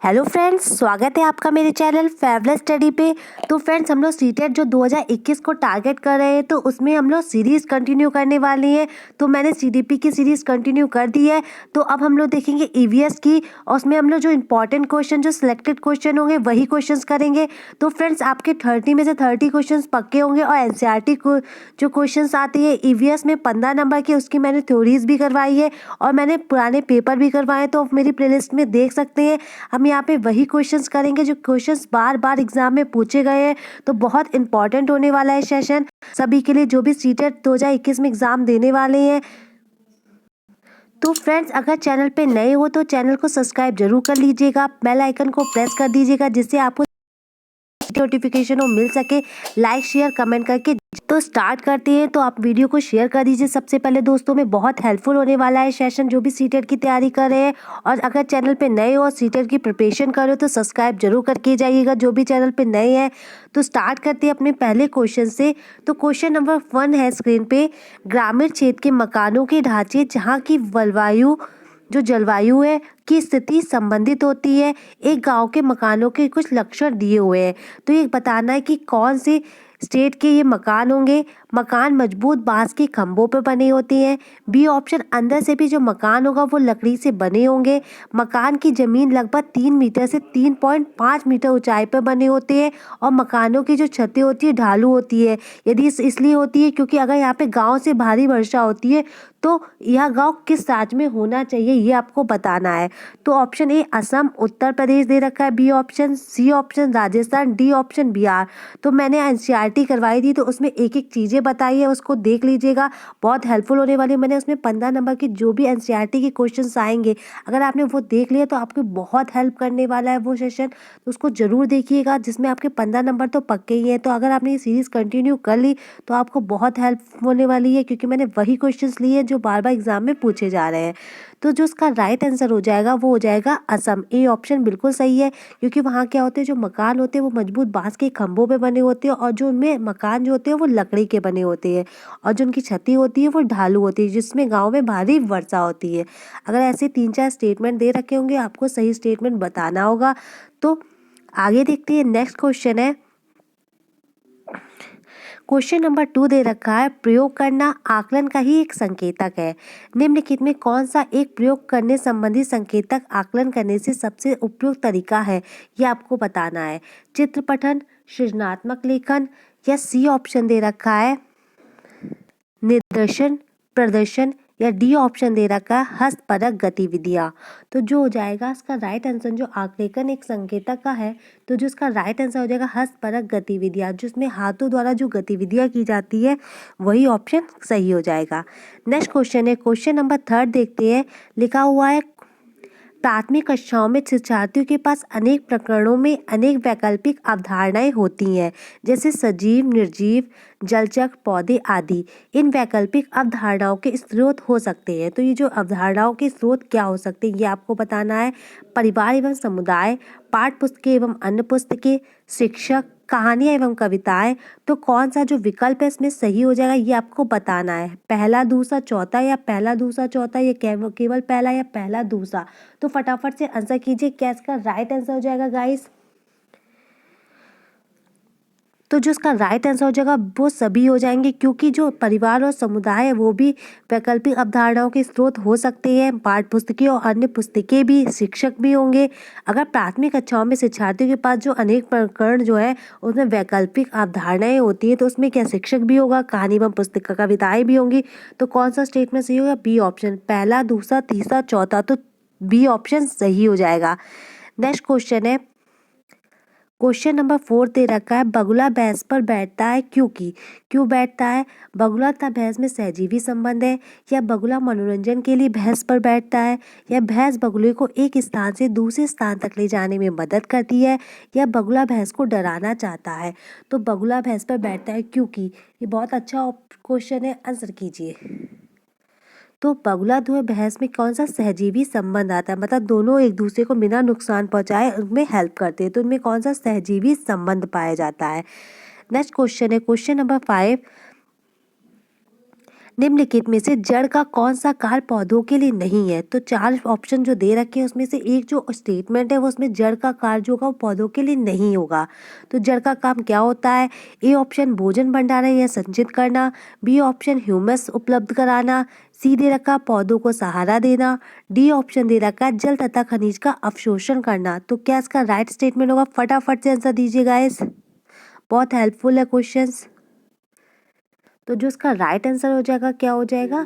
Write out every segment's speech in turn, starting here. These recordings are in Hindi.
हेलो फ्रेंड्स, स्वागत है आपका मेरे चैनल फेवरेट स्टडी पे। तो फ्रेंड्स, हम लोग सीटेट जो 2021 को टारगेट कर रहे हैं, तो उसमें हम लोग सीरीज़ कंटिन्यू करने वाले हैं। तो मैंने सीडीपी की सीरीज़ कंटिन्यू कर दी है। तो अब हम लोग देखेंगे ईवीएस की, और उसमें हम लोग जो इंपॉर्टेंट क्वेश्चन, जो सिलेक्टेड क्वेश्चन होंगे वही क्वेश्चन करेंगे। तो फ्रेंड्स, आपके 30 में से 30 क्वेश्चन पक्के होंगे। और एनसीईआरटी को जो क्वेश्चन आती है ईवीएस में 15 नंबर की, उसकी मैंने थ्योरीज भी करवाई है और मैंने पुराने पेपर भी करवाए। तो आप मेरी प्लेलिस्ट में देख सकते हैं। हम यहाँ पे वही क्वेश्चंस करेंगे जो क्वेश्चंस बार बार एग्जाम में पूछे गए हैं। तो बहुत इंपॉर्टेंट होने वाला है सेशन सभी के लिए जो भी सीटेट 2021 में एग्जाम देने वाले हैं। तो फ्रेंड्स, अगर चैनल पे नए हो तो चैनल को सब्सक्राइब जरूर कर लीजिएगा, बेल आइकन को प्रेस कर दीजिएगा जिससे आपको नोटिफिकेशन हो मिल सके। लाइक शेयर कमेंट करके तो स्टार्ट करते हैं। तो आप वीडियो को शेयर कर दीजिए सबसे पहले दोस्तों, में बहुत हेल्पफुल होने वाला है सेशन जो भी सीटेट की तैयारी कर रहे हैं। और अगर चैनल पे नए हो और सीटेट की प्रिपरेशन कर रहे हो तो सब्सक्राइब जरूर करके जाइएगा जो भी चैनल पे नए हैं। तो स्टार्ट करते हैं अपने पहले क्वेश्चन से। तो क्वेश्चन नंबर 1 है स्क्रीन पे। ग्रामीण क्षेत्र के मकानों के ढांचे जहाँ की जलवायु है की स्थिति संबंधित होती है। एक गांव के मकानों के कुछ लक्षण दिए हुए हैं। तो ये बताना है कि कौन से स्टेट के ये मकान होंगे। मकान मजबूत बांस के खंभों पर बने होते हैं। बी ऑप्शन, अंदर से भी जो मकान होगा वो लकड़ी से बने होंगे। मकान की जमीन लगभग 3 मीटर से 3.5 मीटर ऊंचाई पर बने होते हैं। और मकानों की जो छतें होती है ढालू होती है। यदि इसलिए होती है क्योंकि अगर यहाँ पे गाँव से भारी वर्षा होती है तो यह गांव किस राज्य में होना चाहिए ये आपको बताना है। तो ऑप्शन ए असम, उत्तर प्रदेश दे रखा है, B option, C option Rajasthan, D option Bihar. तो मैंने एनसीईआरटी करवाई थी तो उसमें एक एक चीज़ें बताई है, उसको देख लीजिएगा, बहुत हेल्पफुल होने वाली। मैंने उसमें 15 नंबर की जो भी एनसीईआरटी के क्वेश्चन आएंगे, अगर आपने वो देख लिया तो आपको बहुत हेल्प करने वाला है वो सेशन। तो उसको जरूर देखिएगा जिसमें आपके 15 नंबर तो पक्के ही हैं। तो अगर आपने ये सीरीज़ कंटिन्यू कर ली तो आपको बहुत हेल्प होने वाली है, क्योंकि मैंने वही क्वेश्चंस लिए हैं जो बार बार एग्जाम में पूछे जा रहे हैं। तो जो उसका राइट आंसर हो जाएगा वो हो जाएगा असम। ए ऑप्शन बिल्कुल सही है, क्योंकि वहाँ क्या होते हैं, जो मकान होते हैं वो मजबूत बांस के खंभों पे बने होते हैं, और जो उनमें मकान जो होते हैं वो लकड़ी के बने होते हैं, और जो उनकी छतें होती है वो ढालू होती है जिसमें गाँव में भारी वर्षा होती है। अगर ऐसे 3-4 स्टेटमेंट दे रखे होंगे, आपको सही स्टेटमेंट बताना होगा। तो आगे देखते हैं, नेक्स्ट क्वेश्चन है। क्वेश्चन नंबर 2 दे रखा है, प्रयोग करना आकलन का ही एक संकेतक है। निम्नलिखित में कौन सा एक प्रयोग करने संबंधी संकेतक आकलन करने से सबसे उपयुक्त तरीका है, यह आपको बताना है। चित्र पठन, सृजनात्मक लेखन, या सी ऑप्शन दे रखा है निदर्शन, प्रदर्शन, या डी ऑप्शन दे रखा है हस्तपरक गतिविधियां। तो जो हो जाएगा इसका राइट आंसर, जो आकलन एक संकेतक का है, तो जो इसका राइट आंसर हो जाएगा हस्तपरक गतिविधियां, जिसमें हाथों द्वारा जो गतिविधियां की जाती है वही ऑप्शन सही हो जाएगा। नेक्स्ट क्वेश्चन है, क्वेश्चन नंबर 3 देखते हैं। लिखा हुआ है, प्राथमिक कक्षाओं में शिक्षार्थियों के पास अनेक प्रकरणों में अनेक वैकल्पिक अवधारणाएं होती हैं, जैसे सजीव, निर्जीव, जलचर, पौधे आदि। इन वैकल्पिक अवधारणाओं के स्रोत हो सकते हैं। तो ये जो अवधारणाओं के स्रोत क्या हो सकते हैं ये आपको बताना है। परिवार एवं समुदाय, पाठ्य पुस्तकें एवं अन्य पुस्तकें, शिक्षक, कहानियाँ एवं कविताएं। तो कौन सा जो विकल्प है इसमें सही हो जाएगा ये आपको बताना है। पहला, दूसरा, चौथा, या पहला, दूसरा, चौथा, या केवल पहला, या पहला, दूसरा। तो फटाफट से आंसर कीजिए, क्या इसका राइट आंसर हो जाएगा गाइस। तो जो इसका राइट आंसर हो जाएगा वो सभी हो जाएंगे, क्योंकि जो परिवार और समुदाय है वो भी वैकल्पिक अवधारणाओं के स्रोत हो सकते हैं। पाठ्य पुस्तकें और अन्य पुस्तकें भी, शिक्षक भी होंगे। अगर प्राथमिक कक्षाओं में शिक्षार्थियों के पास जो अनेक प्रकरण जो है उसमें वैकल्पिक अवधारणाएं होती हैं, तो उसमें क्या शिक्षक भी होगा, कहानी एवं पुस्तक कविताएं भी होंगी। तो कौन सा स्टेटमेंट सही होगा, बी ऑप्शन, पहला, दूसरा, तीसरा, चौथा। तो बी ऑप्शन सही हो जाएगा। नेक्स्ट क्वेश्चन है, क्वेश्चन नंबर 4 दे रखा है, बगुला भैंस पर बैठता है क्योंकि। क्यों बैठता है? बगुला तथा भैंस में सहजीवी संबंध है, या बगुला मनोरंजन के लिए भैंस पर बैठता है, या भैंस बगुले को एक स्थान से दूसरे स्थान तक ले जाने में मदद करती है, या बगुला भैंस को डराना चाहता है। तो बगुला भैंस पर बैठता है क्योंकि, ये बहुत अच्छा क्वेश्चन है, आंसर कीजिए। तो बगुला जो भैंस में कौन सा सहजीवी संबंध आता है, मतलब दोनों एक दूसरे को बिना नुकसान पहुंचाए उनमें हेल्प करते हैं, तो उनमें कौन सा सहजीवी संबंध पाया जाता है। नेक्स्ट क्वेश्चन है, क्वेश्चन नंबर 5। निम्नलिखित में से जड़ का कौन सा कार्य पौधों के लिए नहीं है? तो 4 ऑप्शन जो दे रखे हैं उसमें से एक जो स्टेटमेंट है वो उसमें जड़ का कार्य जो होगा वो पौधों के लिए नहीं होगा। तो जड़ का काम क्या होता है? ए ऑप्शन भोजन भंडारण या संचित करना, बी ऑप्शन ह्यूमस उपलब्ध कराना, सी दे रखा पौधों को सहारा देना, डी ऑप्शन दे रखा जल तथा खनिज का अवशोषण करना। तो क्या इसका राइट स्टेटमेंट होगा? फटाफट से आंसर दीजिए गाइस, बहुत हेल्पफुल है क्वेश्चंस। तो जो इसका राइट आंसर हो जाएगा क्या हो जाएगा?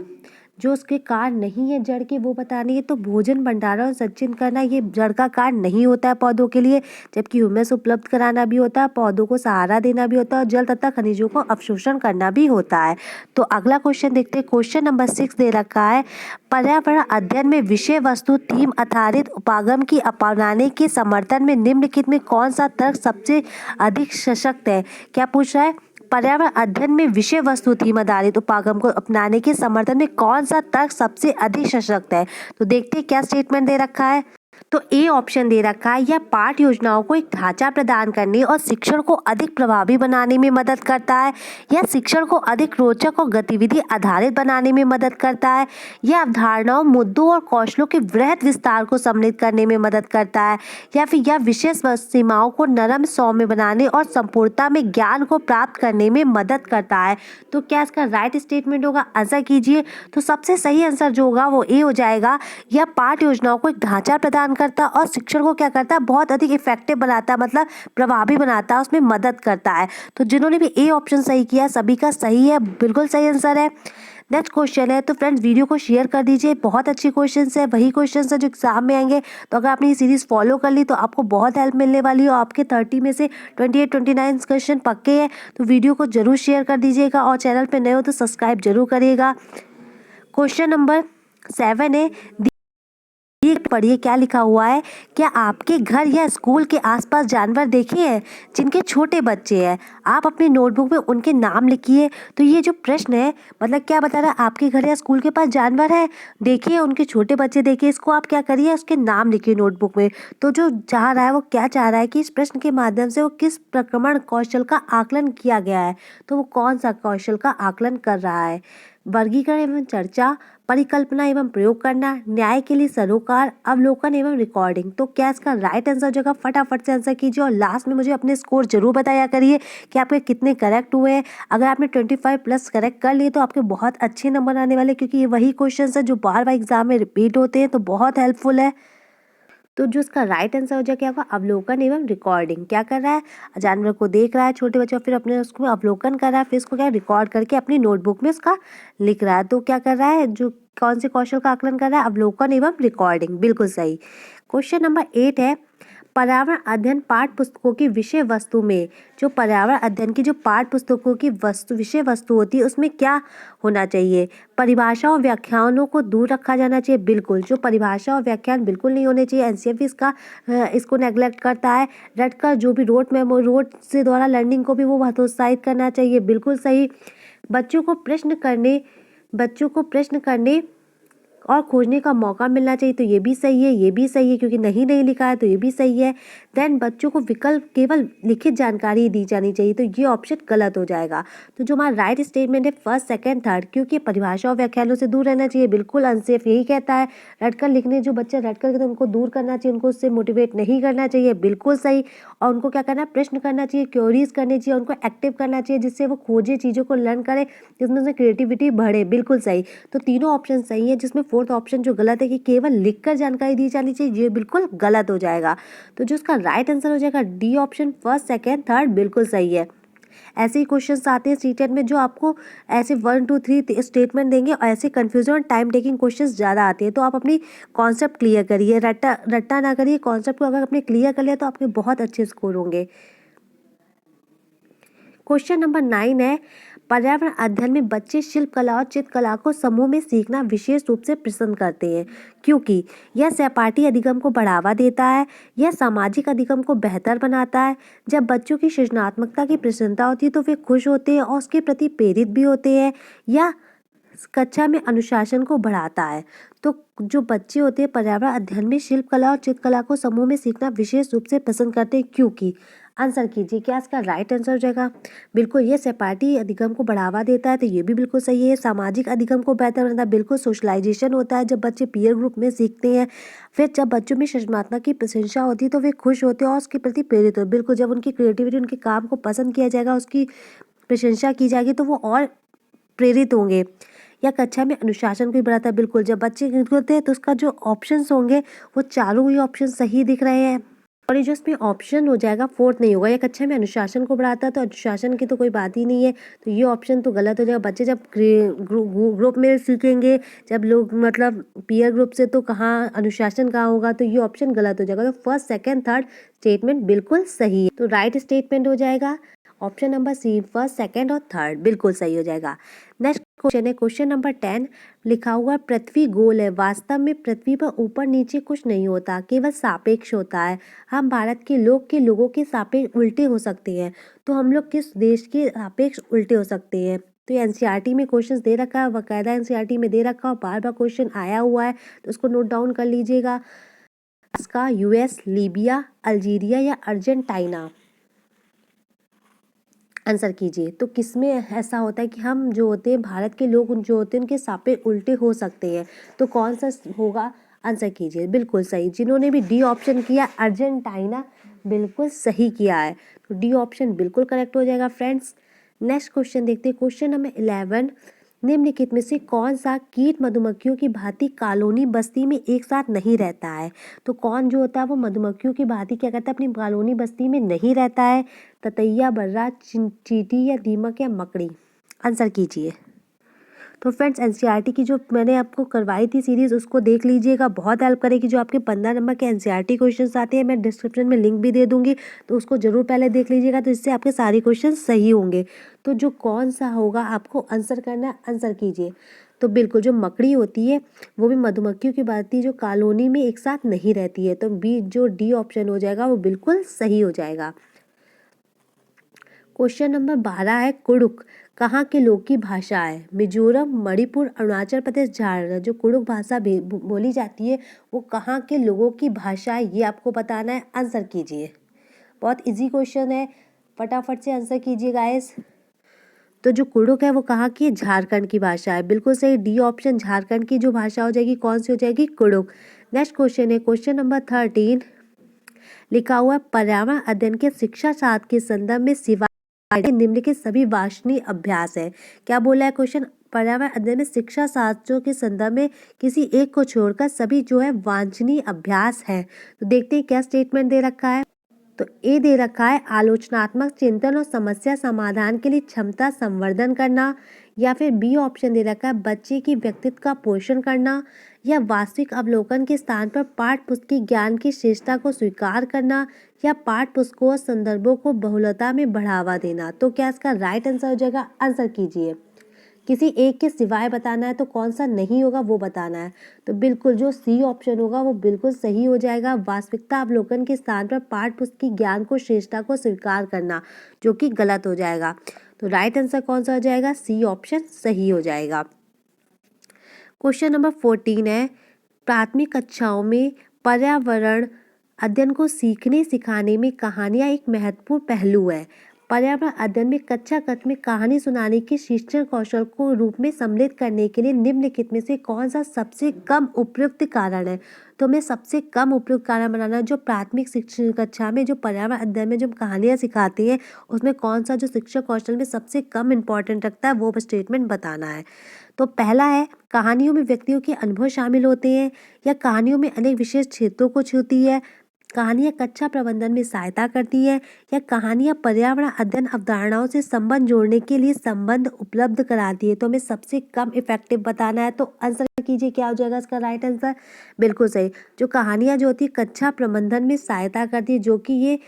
जो उसके कार्य नहीं है जड़ के वो बतानी है। तो भोजन भंडारण और संचित करना ये जड़ का कार्य नहीं होता है पौधों के लिए, जबकि ह्यूमस उपलब्ध कराना भी होता है, पौधों को सहारा देना भी होता है और जल तथा खनिजों को अवशोषण करना भी होता है। तो अगला क्वेश्चन देखते हैं। क्वेश्चन नंबर 6 दे रखा है, पर्यावरण अध्ययन में विषय वस्तु थीम आधारित उपागम की अपनाने के समर्थन में निम्नलिखित में कौन सा तर्क सबसे अधिक सशक्त है? क्या पूछ रहा है? पर्यावरण अध्ययन में विषय वस्तु थीम आधारित उपागम को अपनाने के समर्थन में कौन सा तर्क सबसे अधिक सशक्त है? तो देखते हैं क्या स्टेटमेंट दे रखा है। तो ए ऑप्शन दे रखा है, यह पाठ योजनाओं को एक ढांचा प्रदान करने और शिक्षण को अधिक प्रभावी बनाने में मदद करता है, यह शिक्षण को अधिक रोचक और गतिविधि आधारित बनाने में मदद करता है, यह अवधारणाओं, मुद्दों और कौशलों के वृहद विस्तार को सम्मिलित करने में मदद करता है, या फिर यह विशेष सीमाओं को नरम सौम्य बनाने और संपूर्णता में ज्ञान को प्राप्त करने में मदद करता है। तो क्या इसका राइट स्टेटमेंट होगा? आंसर कीजिए। तो सबसे सही आंसर जो होगा वो ए हो जाएगा, यह पाठ योजनाओं को एक ढांचा प्रदान करता और शिक्षण को क्या करता है? बहुत अधिक इफेक्टिव बनाता है, मतलब प्रभावी बनाता है, उसमें मदद करता है। तो जिन्होंने भी ए ऑप्शन सही किया सभी का सही है, बिल्कुल सही आंसर है। नेक्स्ट क्वेश्चन है, तो फ्रेंड्स वीडियो को शेयर कर दीजिए, बहुत अच्छी क्वेश्चंस है, वही क्वेश्चंस है जो एग्जाम में आएंगे। तो अगर आपने ये सीरीज फॉलो कर ली तो आपको बहुत हेल्प मिलने वाली है और आपके 30 में से 28-29 क्वेश्चन पक्के हैं। तो वीडियो को जरूर शेयर कर दीजिएगा और चैनल पे नए हो तो सब्सक्राइब जरूर करिएगा। क्वेश्चन नंबर 7 है, ये पढ़िए क्या लिखा हुआ है। क्या आपके घर या स्कूल के आसपास जानवर देखे हैं जिनके छोटे बच्चे हैं? आप अपनी नोटबुक में उनके नाम लिखिए। तो ये जो प्रश्न है मतलब क्या बता रहा है, आपके घर या स्कूल के पास जानवर है, देखिए उनके छोटे बच्चे देखिए, इसको आप क्या करिए उसके नाम लिखिए नोटबुक में। तो जो चाह रहा है वो क्या चाह रहा है कि इस प्रश्न के माध्यम से वो किस प्रक्रमण कौशल का आकलन किया गया है, तो वो कौन सा कौशल का आकलन कर रहा है? वर्गीकरण एवं चर्चा, परिकल्पना एवं प्रयोग करना, न्याय के लिए सरोकार, अवलोकन एवं रिकॉर्डिंग। तो क्या इसका राइट आंसर जगह फटाफट से आंसर कीजिए और लास्ट में मुझे अपने स्कोर जरूर बताया करिए कि आपके कितने करेक्ट हुए हैं। अगर आपने 25+ करेक्ट कर लिए तो आपके बहुत अच्छे नंबर आने वाले, क्योंकि ये वही क्वेश्चन है जो बार बार एग्जाम में रिपीट होते हैं, तो बहुत हेल्पफुल है। तो जो इसका राइट आंसर हो जाए क्या होगा? अवलोकन एवं रिकॉर्डिंग। क्या कर रहा है? जानवर को देख रहा है छोटे बच्चों, फिर अपने उसको अवलोकन कर रहा है, फिर इसको क्या रिकॉर्ड करके अपनी नोटबुक में उसका लिख रहा है। तो क्या कर रहा है? जो कौन से कौशल का आकलन कर रहा है? अवलोकन एवं रिकॉर्डिंग, बिल्कुल सही। क्वेश्चन नंबर 8 है, पर्यावरण अध्ययन पाठ पुस्तकों की विषय वस्तु में, जो पर्यावरण अध्ययन की जो पाठ पुस्तकों की विषय वस्तु होती है उसमें क्या होना चाहिए? परिभाषा और व्याख्यानों को दूर रखा जाना चाहिए, बिल्कुल। जो परिभाषा और व्याख्यान बिल्कुल नहीं होने चाहिए, एनसीईआरटी इसको नेग्लेक्ट करता है। रटकर जो भी रोड से द्वारा लर्निंग को भी वो हतोत्साहित करना चाहिए, बिल्कुल सही। बच्चों को प्रश्न करने और खोजने का मौका मिलना चाहिए, तो ये भी सही है, ये भी सही है, क्योंकि नहीं लिखा है तो ये भी सही है। देन बच्चों को विकल्प केवल लिखित जानकारी दी जानी चाहिए, तो ये ऑप्शन गलत हो जाएगा। तो जो हमारा राइट स्टेटमेंट है फर्स्ट, सेकंड, थर्ड, क्योंकि परिभाषा और व्याख्यानों से दूर रहना चाहिए, बिल्कुल अनसेफ यही कहता है। रटकर लिखने जो बच्चे रटकर कहते हैं उनको दूर करना चाहिए, उनको उससे मोटिवेट नहीं करना चाहिए, बिल्कुल सही। और उनको क्या करना है? प्रश्न करना चाहिए, क्वेरीज करनी चाहिए, उनको एक्टिव करना चाहिए जिससे वो खोजे, चीज़ों को लर्न करे, जिसमें उनकी क्रिएटिविटी बढ़े, बिल्कुल सही। तो तीनों ऑप्शन सही है, जिसमें फोर्थ ऑप्शन जो गलत है कि केवल लिखकर जानकारी दी जानी चाहिए, ये बिल्कुल गलत हो जाएगा। तो जो इसका राइट आंसर हो जाएगा D option, first, second, third, बिल्कुल सही है। ऐसे ही क्वेश्चंस आते हैं सीटेट में जो आपको ऐसे 1, 2, 3 स्टेटमेंट देंगे और ऐसे कंफ्यूजन और टाइम टेकिंग क्वेश्चंस ज़्यादा आते हैं। तो आप अपनी कॉन्सेप्ट क्लियर करिए, रट्टा ना करिए, कॉन्सेप्ट को अगर आपने क्लियर कर लिया तो आपके बहुत अच्छे स्कोर होंगे। क्वेश्चन नंबर 9 है, पर्यावरण अध्ययन में बच्चे शिल्पकला और चित्रकला को समूह में सीखना विशेष रूप से पसंद करते हैं, क्योंकि यह सहपाठी अधिगम को बढ़ावा देता है, यह सामाजिक अधिगम को बेहतर बनाता है। जब बच्चों की सृजनात्मकता की प्रसन्नता होती है तो वे खुश होते हैं और उसके प्रति प्रेरित भी होते हैं। यह कक्षा में अनुशासन को बढ़ाता है। तो जो बच्चे होते हैं पर्यावरण अध्ययन में शिल्पकला और चित्रकला को समूह में सीखना विशेष रूप से पसंद करते हैं, क्योंकि आंसर कीजिए, क्या इसका राइट आंसर हो जाएगा? बिल्कुल, ये सहपाठी अधिगम को बढ़ावा देता है, तो ये भी बिल्कुल सही है। सामाजिक अधिगम को बेहतर बनाता है, बिल्कुल सोशलाइजेशन होता है जब बच्चे पीयर ग्रुप में सीखते हैं। फिर जब बच्चों में सृजनात्मक की प्रशंसा होती है तो वे खुश होते हैं और उसके प्रति प्रेरित होते हैं। बिल्कुल, जब उनकी क्रिएटिविटी, उनके काम को पसंद किया जाएगा, उसकी प्रशंसा की जाएगी तो वो और प्रेरित होंगे। या कक्षा में अनुशासन को भी बढ़ाता है। बिल्कुल, जब बच्चे होते हैं तो उसका जो ऑप्शंस होंगे वो चारों ही ऑप्शन सही दिख रहे हैं, और ये जो इसमें ऑप्शन हो जाएगा फोर्थ नहीं होगा। या कक्षा में अनुशासन को बढ़ाता है, तो अनुशासन की तो कोई बात ही नहीं है, तो ये ऑप्शन तो गलत हो जाएगा। बच्चे जब ग्रुप में सीखेंगे, जब लोग मतलब पीयर ग्रुप से, तो कहाँ अनुशासन कहाँ होगा, तो ये ऑप्शन गलत हो जाएगा। तो फर्स्ट, सेकंड, थर्ड स्टेटमेंट बिल्कुल सही है, तो राइट स्टेटमेंट हो जाएगा option number C, first, second और थर्ड बिल्कुल सही हो जाएगा। नेक्स्ट क्वेश्चन है क्वेश्चन नंबर 10। लिखा हुआ पृथ्वी गोल है, वास्तव में पृथ्वी पर ऊपर नीचे कुछ नहीं होता, केवल सापेक्ष होता है। हम भारत के लोगों के सापेक्ष उल्टे हो सकते हैं, तो हम लोग किस देश के सापेक्ष उल्टे हो सकते हैं? तो ये एनसीईआरटी में क्वेश्चन दे रखा है, बाकायदा एनसीईआरटी में दे रखा है, बार बार क्वेश्चन आया हुआ है, तो उसको नोट डाउन कर लीजिएगा। इसका यूएस, लीबिया, अल्जीरिया या अर्जेंटीना? आंसर कीजिए। तो किसमें ऐसा होता है कि हम जो होते हैं, भारत के लोग जो होते हैं, उनके सापेक्ष उल्टे हो सकते हैं, तो कौन सा होगा? आंसर कीजिए। बिल्कुल सही, जिन्होंने भी डी ऑप्शन किया अर्जेंटीना, बिल्कुल सही किया है, तो डी ऑप्शन बिल्कुल करेक्ट हो जाएगा फ्रेंड्स। नेक्स्ट क्वेश्चन देखते हैं, क्वेश्चन नंबर 11। निम्नलिखित में से कौन सा कीट मधुमक्खियों की भांति कॉलोनी बस्ती में एक साथ नहीं रहता है? तो कौन जो होता है वो मधुमक्खियों की भांति क्या करता है, अपनी कॉलोनी बस्ती में नहीं रहता है? ततैया, बर्रा, चींटी या दीमक या मकड़ी? आंसर कीजिए। तो फ्रेंड्स, एनसीईआरटी की जो मैंने आपको करवाई थी सीरीज़, उसको देख लीजिएगा, बहुत हेल्प करेगी। जो आपके 15 नंबर के एनसीईआरटी क्वेश्चंस आते हैं, मैं डिस्क्रिप्शन में लिंक भी दे दूंगी, तो उसको जरूर पहले देख लीजिएगा, तो इससे आपके सारे क्वेश्चन सही होंगे। तो जो कौन सा होगा आपको आंसर करना है, आंसर कीजिए। तो बिल्कुल, जो मकड़ी होती है वो भी मधुमक्खियों की भांति जो कॉलोनी में एक साथ नहीं रहती है, तो बी जो डी ऑप्शन हो जाएगा वो बिल्कुल सही हो जाएगा। क्वेश्चन नंबर 12 है, कुड़ुक कहाँ के लोग की भाषा है? मिजोरम, मणिपुर, अरुणाचल प्रदेश, झारखंड। जो कुड़ुक भाषा बोली जाती है वो कहाँ के लोगों की भाषा है, ये आपको बताना है। आंसर कीजिए, बहुत इजी क्वेश्चन है, फटाफट से आंसर कीजिए गाइस। तो जो कुड़ुक है वो कहाँ की? झारखंड की भाषा है, बिल्कुल सही, डी ऑप्शन झारखंड की जो भाषा हो जाएगी, कौन सी हो जाएगी? कुड़ुक। नेक्स्ट क्वेश्चन है क्वेश्चन नंबर 13। लिखा हुआ पर्यावरण अध्ययन के शिक्षा शास्त्र के संदर्भ में सिवा निम्नलिखित सभी वांछनीय अभ्यास है। क्या बोला है क्वेश्चन? पर्यावरण अध्ययन में शिक्षा शास्त्रों के संदर्भ में किसी एक को छोड़कर सभी जो है वांछनीय अभ्यास है। तो देखते हैं क्या स्टेटमेंट दे रखा है। तो ए दे रखा है आलोचनात्मक चिंतन और समस्या समाधान के लिए क्षमता संवर्धन करना, या फिर बी ऑप्शन दे रखा है बच्चे की व्यक्तित्व का पोषण करना, या वास्तविक अवलोकन के स्थान पर पाठ्य पुस्तकीय ज्ञान की श्रेष्ठता को स्वीकार करना, या पाठ्य पुस्तकों और संदर्भों को बहुलता में बढ़ावा देना। तो क्या इसका राइट आंसर हो जाएगा? आंसर कीजिए। किसी एक के सिवाय बताना है, तो कौन सा नहीं होगा वो बताना है। तो बिल्कुल जो सी ऑप्शन होगा वो बिल्कुल सही हो जाएगा, वास्तविकता अवलोकन के स्थान पर पाठ्य पुस्तकीय ज्ञान को श्रेष्ठता को स्वीकार करना, जो कि गलत हो जाएगा। तो राइट आंसर कौन सा हो जाएगा? सी ऑप्शन सही हो जाएगा। क्वेश्चन नंबर 14 है, प्राथमिक कक्षाओं में पर्यावरण अध्ययन को सीखने सिखाने में कहानियाँ एक महत्वपूर्ण पहलू है। पर्यावरण अध्ययन में कक्षा कक्ष में कहानी सुनाने के शिक्षण कौशल को रूप में सम्मिलित करने के लिए निम्नलिखित में से कौन सा सबसे कम उपयुक्त कारण है? तो हमें सबसे कम उपयुक्त कारण बनाना है। जो प्राथमिक शिक्षण कक्षा में जो पर्यावरण अध्ययन में जो कहानियाँ सिखाती हैं, उसमें कौन सा जो शिक्षण कौशल में सबसे कम इम्पॉर्टेंट रखता है, वो स्टेटमेंट बताना है। तो पहला है, कहानियों में व्यक्तियों के अनुभव शामिल होते हैं, या कहानियों में अनेक विशेष क्षेत्रों को छूती है, कहानियाँ कक्षा प्रबंधन में सहायता करती है, या कहानियाँ पर्यावरण अध्ययन अवधारणाओं से संबंध जोड़ने के लिए संबंध उपलब्ध कराती है। तो हमें सबसे कम इफेक्टिव बताना है। तो आंसर कीजिए, क्या हो जाएगा इसका राइट आंसर? बिल्कुल सही, जो कहानियाँ जो होती है कक्षा प्रबंधन में सहायता करती है, जो कि ये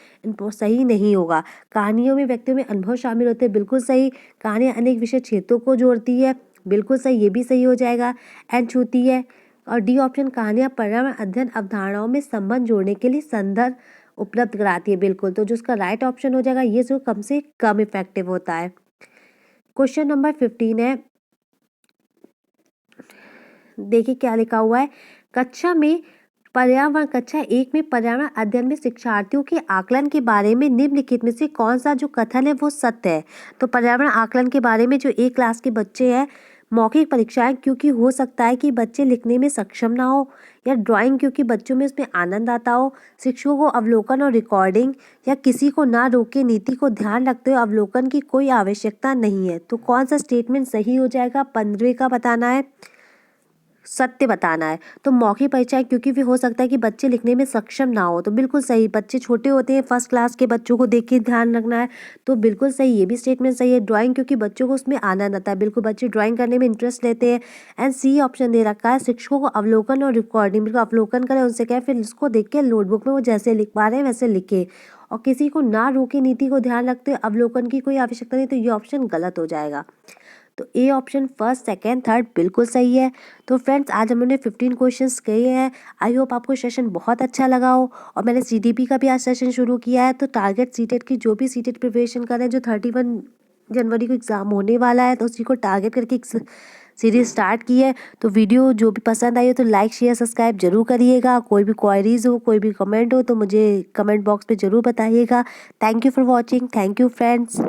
सही नहीं होगा। कहानियों में व्यक्तियों में अनुभव शामिल होते हैं, बिल्कुल सही। कहानियाँ अनेक विशेष क्षेत्रों को जोड़ती है, बिल्कुल सही, ये भी सही हो जाएगा। एंड छूती है। और डी ऑप्शन, कहानियाँ पर्यावरण अध्ययन अवधारणाओं में संबंध जोड़ने के लिए संदर्भ उपलब्ध कराती है, बिल्कुल। तो जो उसका राइट ऑप्शन हो जाएगा, ये जो कम से कम इफेक्टिव होता है। क्वेश्चन नंबर 15 है, देखिए क्या लिखा हुआ है, कक्षा में पर्यावरण कक्षा 1 में पर्यावरण अध्ययन में शिक्षार्थियों के आकलन के बारे में निम्नलिखित में से कौन सा जो कथन है वो सत्य है। तो पर्यावरण आकलन के बारे में जो एक क्लास के बच्चे हैं, मौखिक परीक्षाएं क्योंकि हो सकता है कि बच्चे लिखने में सक्षम ना हो, या ड्राइंग क्योंकि बच्चों में उसमें आनंद आता हो, शिक्षकों को अवलोकन और रिकॉर्डिंग, या किसी को ना रोके नीति को ध्यान रखते हुए अवलोकन की कोई आवश्यकता नहीं है। तो कौन सा स्टेटमेंट सही हो जाएगा? 15वें का बताना है, सत्य बताना है। तो मौखिक परीक्षाएं क्योंकि भी हो सकता है कि बच्चे लिखने में सक्षम ना हो, तो बिल्कुल सही। बच्चे छोटे होते हैं, फर्स्ट क्लास के बच्चों को देख के ध्यान रखना है, तो बिल्कुल सही, ये भी स्टेटमेंट सही है। ड्राइंग क्योंकि बच्चों को उसमें आनंद आता है, बिल्कुल बच्चे ड्राइंग करने में इंटरेस्ट लेते हैं। एंड सी ऑप्शन दे रखा है, शिक्षकों को अवलोकन और रिकॉर्डिंग, बिल्कुल अवलोकन करें उनसे कहें, फिर इसको देख के नोटबुक में वो जैसे लिख पा रहे हैं वैसे लिखे, और किसी को ना रोके नीति को ध्यान रखते हुए अवलोकन की कोई आवश्यकता नहीं, तो ये ऑप्शन गलत हो जाएगा। तो A option first, second, third बिल्कुल सही है। तो फ्रेंड्स आज हमने 15 क्वेश्चंस किए हैं। आई होप आपको सेशन बहुत अच्छा लगा हो। और मैंने सीडीपी का भी आज सेशन शुरू किया है, तो टारगेट सीटेट की जो भी सीटेट प्रिपरेशन कर रहे हैं, जो 31 जनवरी को एग्ज़ाम होने वाला है, तो उसी को टारगेट करके एक सीरीज स्टार्ट की है। तो वीडियो जो भी पसंद आई हो तो लाइक शेयर सब्सक्राइब जरूर करिएगा। कोई भी क्वायरीज हो, कोई भी कमेंट हो तो मुझे कमेंट बॉक्स में ज़रूर बताइएगा। Thank you for watching. Thank you friends.